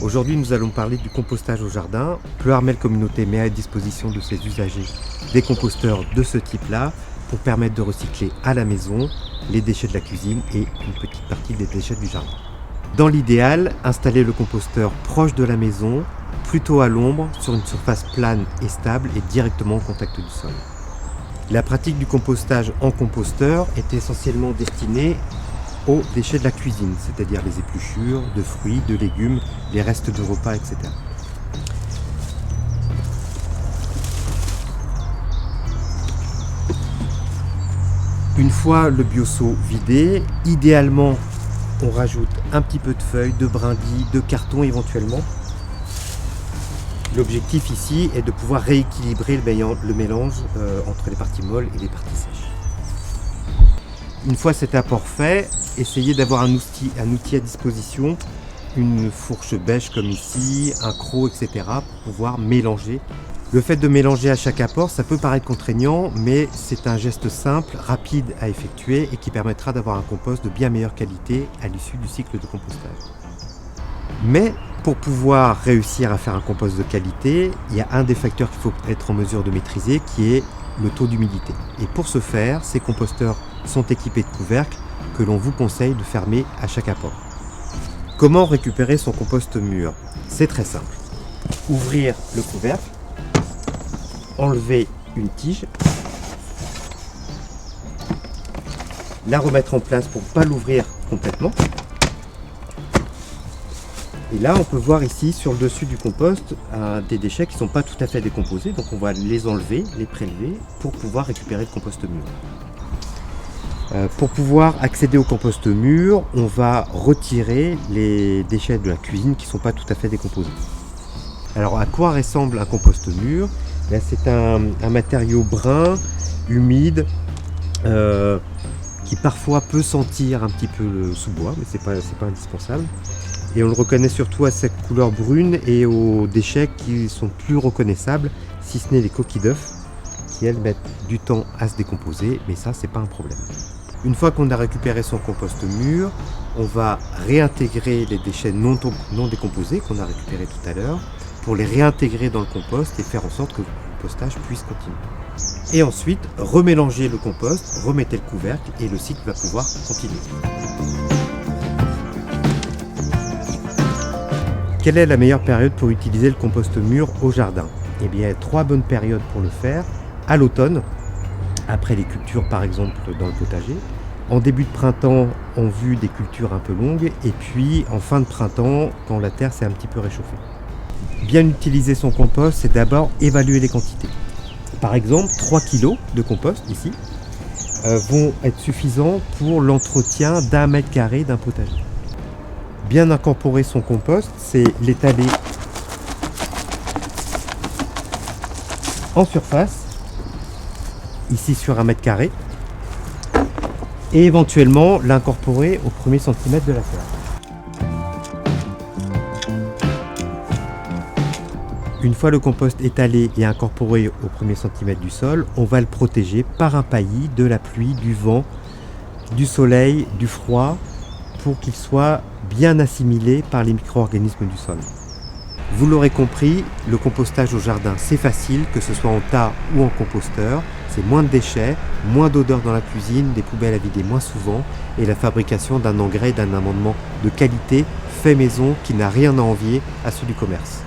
Aujourd'hui, nous allons parler du compostage au jardin. Pleu Armel Communauté met à disposition de ses usagers des composteurs de ce type-là pour permettre de recycler à la maison les déchets de la cuisine et une petite partie des déchets du jardin. Dans l'idéal, installer le composteur proche de la maison, plutôt à l'ombre, sur une surface plane et stable et directement au contact du sol. La pratique du compostage en composteur est essentiellement destinée aux déchets de la cuisine, c'est-à-dire les épluchures de fruits, de légumes, les restes de repas, etc. Une fois le bioseau vidé, idéalement on rajoute un petit peu de feuilles, de brindilles, de carton éventuellement. L'objectif ici est de pouvoir rééquilibrer le mélange entre les parties molles et les parties sèches. Une fois cet apport fait, essayez d'avoir un outil à disposition, une fourche bêche comme ici, un croc, etc. pour pouvoir mélanger. Le fait de mélanger à chaque apport, ça peut paraître contraignant, mais c'est un geste simple, rapide à effectuer et qui permettra d'avoir un compost de bien meilleure qualité à l'issue du cycle de compostage. Mais pour pouvoir réussir à faire un compost de qualité, il y a un des facteurs qu'il faut être en mesure de maîtriser qui est le taux d'humidité. Et pour ce faire, ces composteurs sont équipés de couvercles que l'on vous conseille de fermer à chaque apport. Comment récupérer son compost mûr? C'est très simple. Ouvrir le couvercle, enlever une tige, la remettre en place pour ne pas l'ouvrir complètement. Et là, on peut voir ici sur le dessus du compost des déchets qui ne sont pas tout à fait décomposés. Donc on va les enlever, les prélever pour pouvoir récupérer le compost mûr. Pour pouvoir accéder au compost mûr, on va retirer les déchets de la cuisine qui ne sont pas tout à fait décomposés. Alors à quoi ressemble un compost mûr? C'est un matériau brun, humide, qui parfois peut sentir un petit peu le sous-bois, mais c'est pas indispensable. Et on le reconnaît surtout à cette couleur brune et aux déchets qui sont plus reconnaissables, si ce n'est les coquilles d'œufs, qui elles mettent du temps à se décomposer, mais ça c'est pas un problème. Une fois qu'on a récupéré son compost mûr, on va réintégrer les déchets non décomposés qu'on a récupérés tout à l'heure, pour les réintégrer dans le compost et faire en sorte que le compostage puisse continuer. Et ensuite, remélanger le compost, remettez le couvercle et le cycle va pouvoir continuer. Quelle est la meilleure période pour utiliser le compost mûr au jardin? Eh bien, il y a 3 bonnes périodes pour le faire. À l'automne, après les cultures par exemple dans le potager. En début de printemps, en vue des cultures un peu longues. Et puis en fin de printemps, quand la terre s'est un petit peu réchauffée. Bien utiliser son compost, c'est d'abord évaluer les quantités. Par exemple, 3 kg de compost ici vont être suffisants pour l'entretien d'1 mètre carré d'un potager. Bien incorporer son compost, c'est l'étaler en surface, ici sur 1 mètre carré, et éventuellement l'incorporer au premier centimètre de la terre. Une fois le compost étalé et incorporé au premier centimètre du sol, on va le protéger par un paillis de la pluie, du vent, du soleil, du froid, pour qu'il soit bien assimilé par les micro-organismes du sol. Vous l'aurez compris, le compostage au jardin c'est facile, que ce soit en tas ou en composteur. C'est moins de déchets, moins d'odeur dans la cuisine, des poubelles à vider moins souvent et la fabrication d'un engrais et d'un amendement de qualité fait maison qui n'a rien à envier à ceux du commerce.